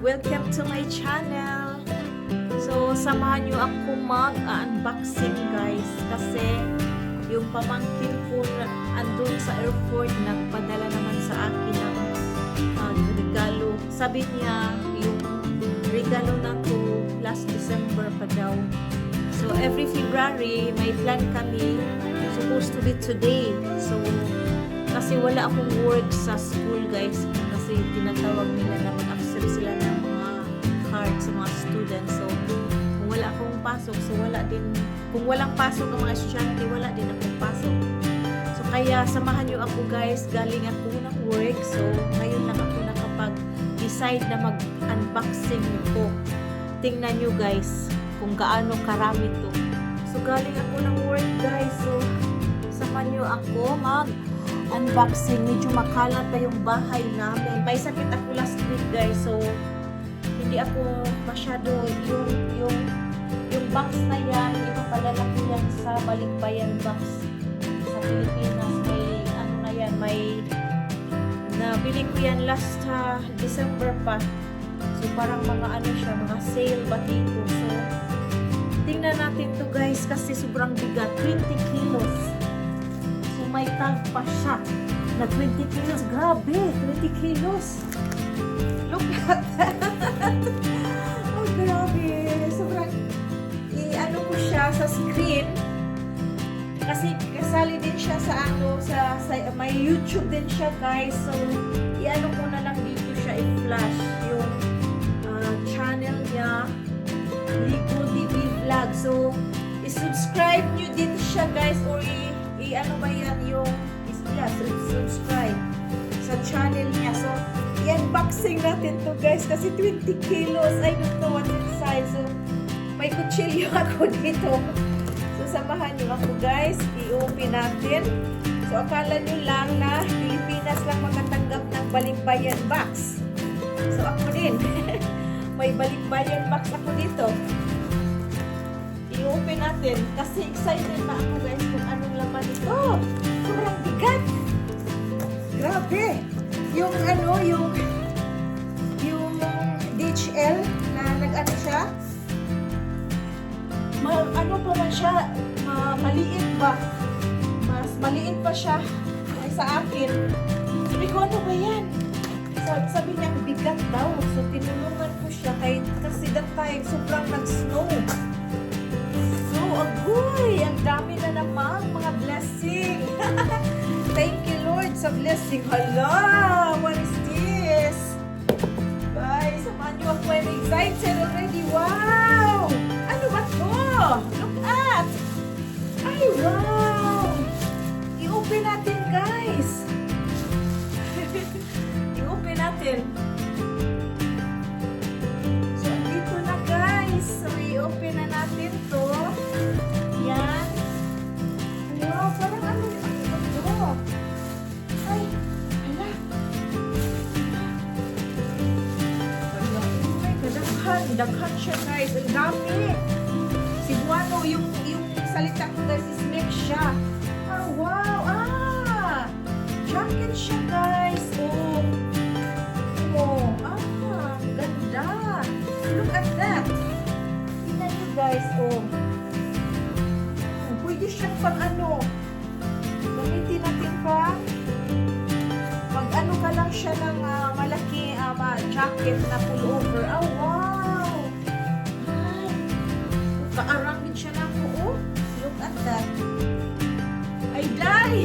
Welcome to my channel. So, samahan nyo ako mag-unboxing guys kasi yung pamangkin ko andun sa airport nagpadala naman sa akin ng regalo. Sabi niya yung regalo na to last December pa daw. So, every February may plan kami. Supposed to be today. So, kasi wala akong work sa school guys kasi tinatawag nila na mag-accept sila ng mga card sa mga students. So, kung wala akong pasok, so wala din, kung walang pasok ang mga estudyante, wala din akong pasok. So, kaya samahan nyo ako guys, galing ako ng work. So, ngayon lang ako nakapag-decide na mag-unboxing ko. Tingnan nyo guys kung gaano karami to. So, galing ako ng work guys. So, samahan nyo ako mag-unboxing. Medyo makalat pa yung bahay namin. May sakit ako last week guys. So, hindi ako masyado yung box na yan, ipapadala ko yan sa Balikbayan box sa Pilipinas. May ano na yan, may nabili ko yan last December pa. So, parang mga ano siya, mga sale ba dito. So, tingnan natin to guys kasi sobrang bigat. 20 kilos. So, may tag pa siya na 20 kilos. Grabe, 20 kilos. Look at that. Oh, grabe. Sobrang, i-ano ko siya sa screen. Kasi kasali din siya sa ano, sa may YouTube din siya guys. So, i-ano ko na lang dito siya, i-flash yung channel niya. Ligo TV Vlog. So, i-subscribe nyo din siya guys or i-ano ba yan yung subscribe sa channel niya. So, i-unboxing natin to guys kasi 20 kilos. I don't know what's inside. So, may kutsilyo ako dito. So, samahan nyo ako guys. I-open natin. So, akala nyo lang na Pilipinas lang makatanggap ng Balikbayan box. So, ako din. May Balikbayan box ako dito. I-open natin. Kasi excited na ako guys kung anong laman ito. Sobrang bigat. Grabe. Yung ano, yung DHL na nag-ano siya. Ano pa man siya, maliit ba? Mas maliit pa siya sa akin. Sabi ko, ano ba yan? Sabi niya, bigat daw. So, tinulungan ko siya kasi that time, sobrang nag-snow. So, agoy! Ang dami na naman, mga blessing. Thank you, Lord, sa blessing. Hala! What is this? Guys, samahan niyo ako. I'm excited already. Wow! Ano ba to? Look at! Ay, wow! I-open natin, guys. I-open natin. So, andito na, guys. So, i-open na natin to. Yan. Wow, parang ano to? Ay, hala. Ay, kadaghan siya, guys. Ang dami. Cebuano, yung salita ko, guys, is make siya. Ah, wow. Ah, jacket siya, guys. Oh. Oh. Ah, ganda. Look at that. Tingnan nyo, guys. Oh. Pwede siyang pag ano. Gamitin natin pa. Pag ano ka lang siya ng malaki jacket na pullover. Oh, wow. Ay. Kaarangin siya na ako. Oh. Look at that. Ay, day.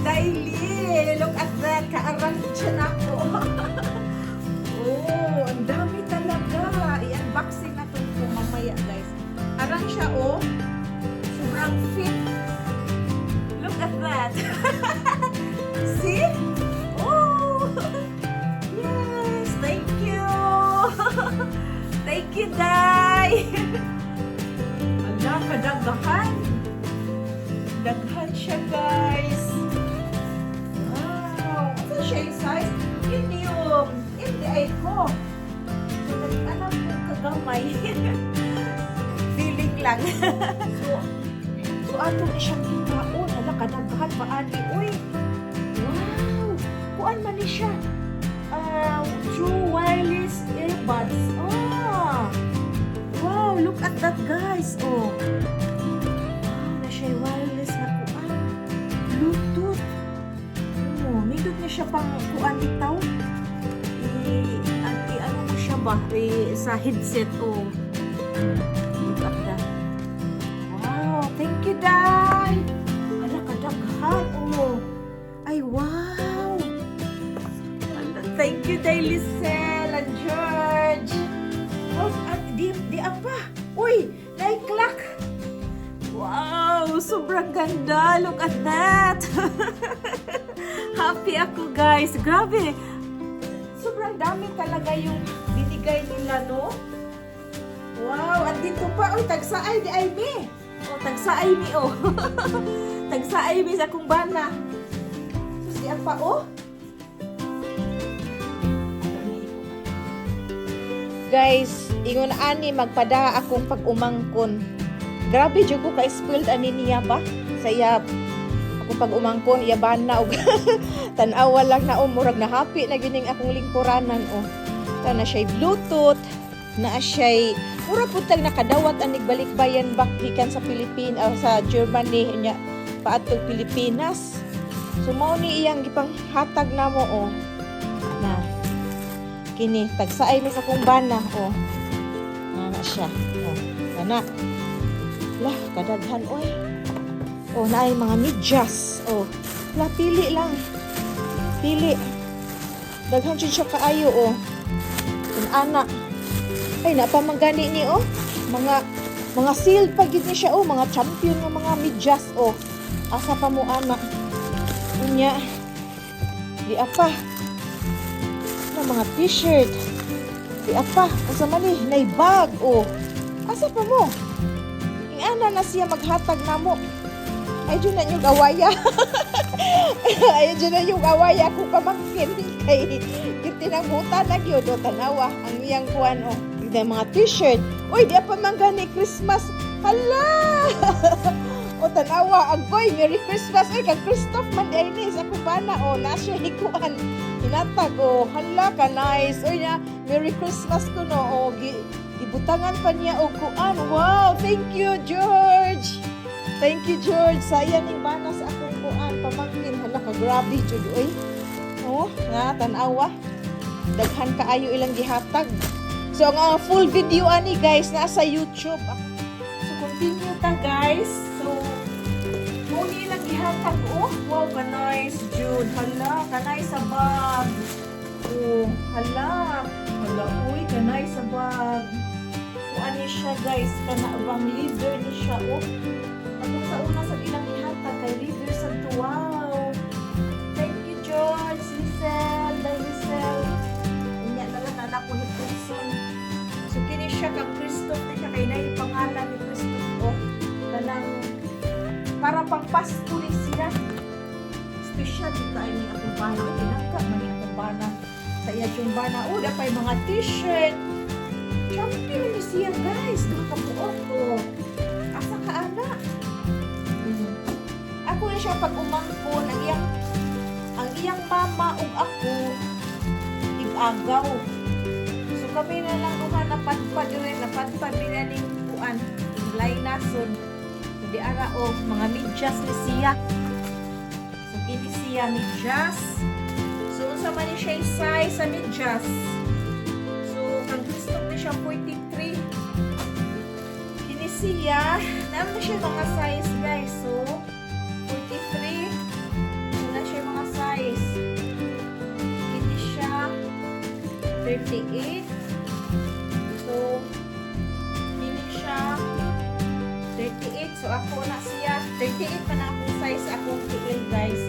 Daily. Look at that. Kaarangin siya na ako. Oh, ang dami talaga. I-unboxing na ito po mamaya, guys. Arang siya, oh. Sobrang fit. Look at that. See? Oh! Yes! Thank you! Thank you, Day! Ala, kadagahan. Daghan siya, guys. Wow! Ano siya yung size? Medium. Hindi ko. So, alam ko kagamay. Feeling lang. So ato ni siyang gitaon. Hala, kadaghan pa ani. Uy! Wow! Kuan man ni siya. True wireless ba? Sa headset. Oh. Look at that. Wow, thank you, Day. Ala, kadaghan. Oh. Ay, wow. Ala, thank you, Day, Lisel and George. Oh, di apa. Uy, nai-clock. Wow, sobrang ganda. Look at that. Happy ako, guys. Grabe. Sobrang dami talaga yung binigay nila, no? Wow, at dito pa. Uy, tagsaay di Ivy. Oh, tagsaay mi, oh. Tagsaay mi sa kung bana. Sus, di apa, oh. Guys, ingon ani magpada akong pag-umangkon. Grabe jud ko ka-spoiled ani niya ba? Saya akong pag-umangkon iya bana og tan-awa lang na murag na happy na gining akong lingkuranan oh. Kana siya Bluetooth, na siya mura putag nakadawat anig balikbayan back gikan sa Pilipinas sa Germany nya paadtog Pilipinas. So mao ni iyang gipanghatag namo oh. Na kini tagsaay mi sa kong bana oh. Ana siya. Oh, ana. Lah, kadaghan oy. Oh, naay mga medyas. Oh, la pili lang. Pili. Daghan jud siya kaayo oh. Kun ana. Ay napamangani ni oh. Mga sealed pa gid ni siya oh, mga champion nga mga medyas oh. Asa pa mo ana. Unya. Di apa. Na mga t-shirt. Di apa. Asa man ni nay bag oh. Asa pa mo? Ana na siya maghatag namo. Ay dyan na yung awaya. Ay dyan na yung awaya kung pamangkin. Kay kitinangbutan na yun. O tanawa. Ang iyang kuwan o. Mga t-shirt. Uy, di pa mangga ni Christmas. Hala! O tanawa. Agoy, Merry Christmas. Uy, kag Christoph man di ni sa kubana. O, nasya hikuan. Hinatag o. Hala ka, nice. Uy na, Merry Christmas ko no. O, ibutangan pa niya o kuan. Wow, thank you, George. Thank you, George. Saya ning bana sa akong kuan. Pamangkin. Hala ka, grabe, Jud. Uy. Oh, na, tanawa. Daghan kaayo ilang gihatag. So, ang full video ani, guys, nasa YouTube. So, continue ta, guys. So, muni lang gihatag. Oh, wow, ka-nice, Jud. Hala, ka-nice sa bag. Oh, hala. Hala, uy, ka-nice sa bag. Kuan ni siya guys, kanabang leader ni siya oh. Ako sa una sa ilang ihatag kay leader sa to. Wow. Thank you George, Lisel, Lisel. Unya na lang anak ko ni Person. So kini siya kang Christoph ni siya kay nay pangalan ni Christoph oh. Kanang para pang Pasko ni siya. Special di kay ni atong bana, pinaka man ni atong bana. Sa iya yung bana oh, dapay mga t-shirt. Champion ni siya guys. Nakabuot ko. Asa ka anak? Ako na siya pag umangkon. Ang iyang mama ug ako ig-agaw. So kami na lang duha napadpad rin. Napadpad minaning kuan. Lay nason. Hindi ara o mga medyas ni siya. So kini siya medyas. So unsa man ni siya size sa medyas. Ang gusto ko siya 43. Kini siya, naman siya mga size guys. So, 43. Wala siya mga size. Kini siya 38. So, kini siya 38. So, ako na siya 38 pa na akong size akong TL guys.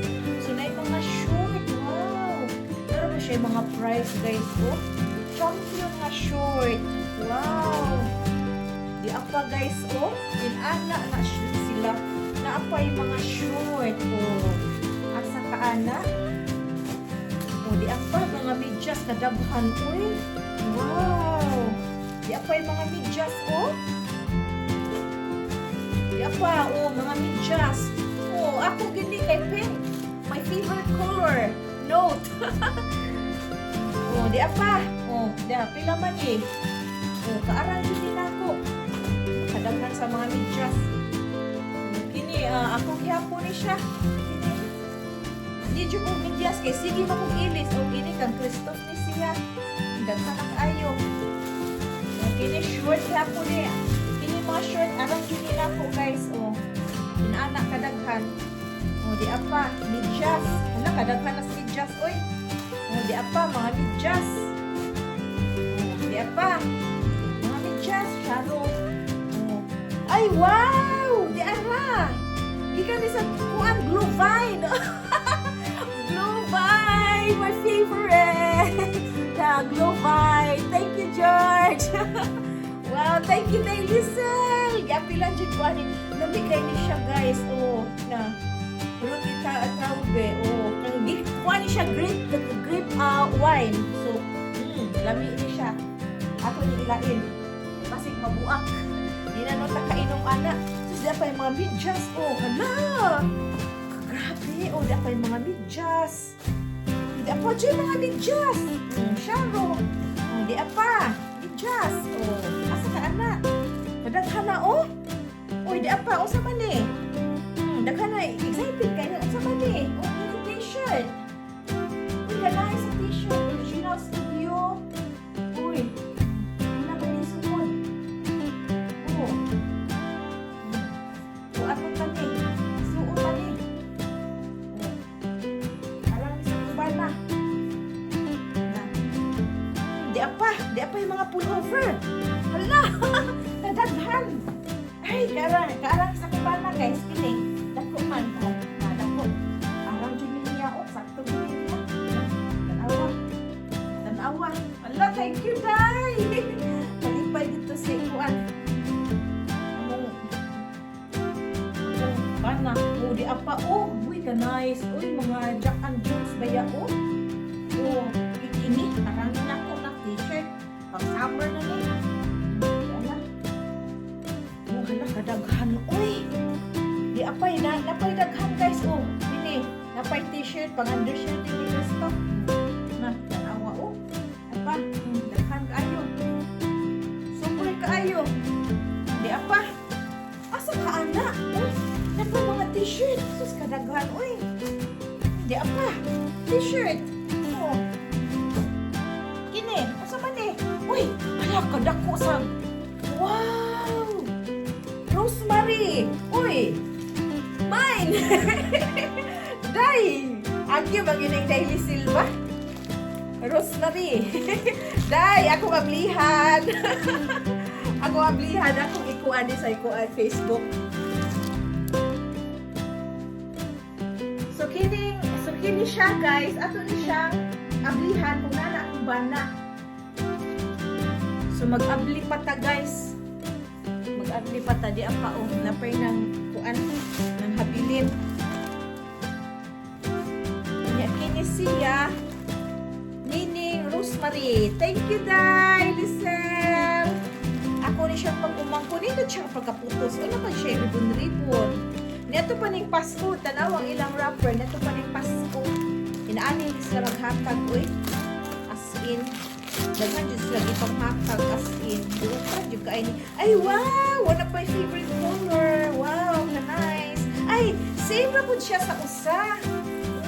So, na yung mga short. Wow! Pero ba siya yung mga price guys. Oh. Champion nga short. Wow. Di apa guys, oh. Inana na sila. Na apa yung mga short, oh. Asa ka ana? Oh, di apa mga medyas kadaghan, uy. Wow. Di apa yung mga medyas, oh. Di apa, oh, mga medyas. Oh, ako gini kay pink. My favorite color. Note. Oh, di apa? Oh, di pila man eh. Oh, kaaral din ako. Kadaghan sa mga medyas. Kini, ako gihapon ni siya. Kini. Di jud ko medyas kay sige man kog ilis. Oh, kini kang Christoph ni siya. Daghan ang ayo. kini short na po niya. Kini mga short, arang kini na po guys. Oh, inaanak kadaghan. Oh, di apa, medyas. Hala, kadaghan na sa medyas, oy. Oh, di apa, mga medyas. Oh, di apa, mga medyas, syaro. Oh. Ay, wow! Di ara. Di ka ni sa kuan, Gluvine. Gluvine, my favorite. The Gluvine. Thank you, George. Wow, thank you, Dailysel. Gapilan dyan ko ani. Nabigay ni siya, guys. Oh, na. Rutita at traube. Oh, kuha ni siya grape wine. So, lami ni siya. Ato ni ilain. Pasig mabuak. Di na nung takainom anak. Tapos di pa yung mga medyas. Oh, hala. Grabe. Oh, di pa yung mga medyas. Di pa dyan mga medyas. Syaro. Oh, di pa. Medyas. Oh, asa ka anak? Kadaghan na, oh. Uy, di pa. O, sa mani. Daghan na. Excited kayo. O, sa mani. Oh, yung t-shirt. Uy, lalaki sa t-shirt. Original Studio. Uy. Wala ka din sunod. Oh. O, ano pa ni? Suo pa ni. Oh. Alam sa kubana. Di apa yung mga pullover. Hala! Kadaghan. Ay, karang sa kubana guys. Kini. Dako man. Oh, dako. Araw dyan niya. Oh, sakto dyan niya. Tanawa. Hala, thank you, Day. Palipay dito sa ikuan. Bana. Oh, di apa. Oh, uy, ka nice. Uy, mga Jack and Jones baya. Oh, ikini. Arangin ako na t-shirt. Pag summer na ni. Hala. Oh, hala, kadaghan. Uy. Di apay na. Napay daghan, guys. Oh, ini. Napay t-shirt. Pang undershirt. Ini gusto. Na, tanawa. Oh. Apa. Daghan kaayo. Super kaayo. Di apa. Asa ka, anak? Uy. Napay mga t-shirt. Sus, kadaghan. Uy. Di apa. T-shirt. Oh. Kini. Asa ba ni? Uy. Hala, kadako sa. Wow. Rosemary. Uy. Mine. Day. Agyo ba yun yung Daily Silva? Rosemary. Day, ako ablihan. Ako ablihan. Akong ikuan sa ikuan Facebook. So kini siya guys. Ato ni siyang ablihan kung nana akong bana. So mag-abli pa ta guys. Mag-abli pa ta. Di ang paong napay ng kuan ng habilin. Kini siya meaning Rosemary. Thank you, Day, Lisel. Ako ni siya pag-umangko nito siya pagkaputos. Ano pa siya ribon-ribon. Neto pa ning Pasko. Tanawang ilang rapper. Neto pa ning Pasko. Inaani ni sila maghatag. Uy. As in. Daghan dyan sila ipanghatag. As in. Buka dyan ka ni. Ay, wow! One of my favorite color. Wow, ka-nice. Ay, same na po siya sa usa.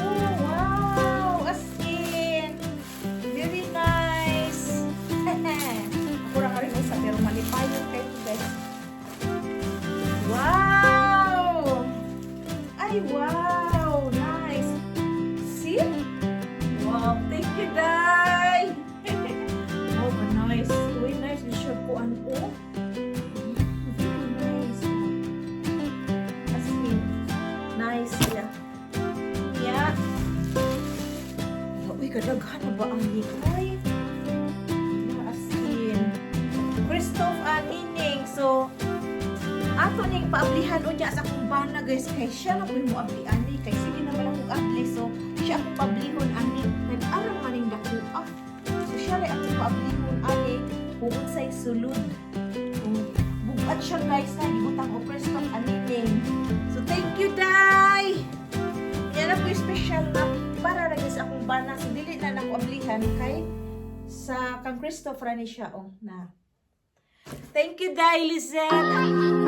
Oh, wow! As in. Very nice. Ako lang rin usa. Pero malipayon kayo guys. Wow! Ay, wow! Nice! See? Wow! Thank you, Day! Oh, nice! Uy, nice! We should po ano? Very nice! As in, nice siya. Yeah! Uy, kadaghan na ba ang likay? As in, Christoph Nining. So, ato ning paablihan o niya sa akong bana guys kay siya na po mo abli ani kay sige naman akong abli so siya akong pablihon ani kay aron maning dakuha so siya ray akong paablihon ani kung unsay sulod bugat siya guys na gibutang o Christoph Nining so thank you Day yan na po yung special na para rin sa akong bana so dili na nako ablihan kay sa kang Christoph ra ni siya na thank you Day Lizelle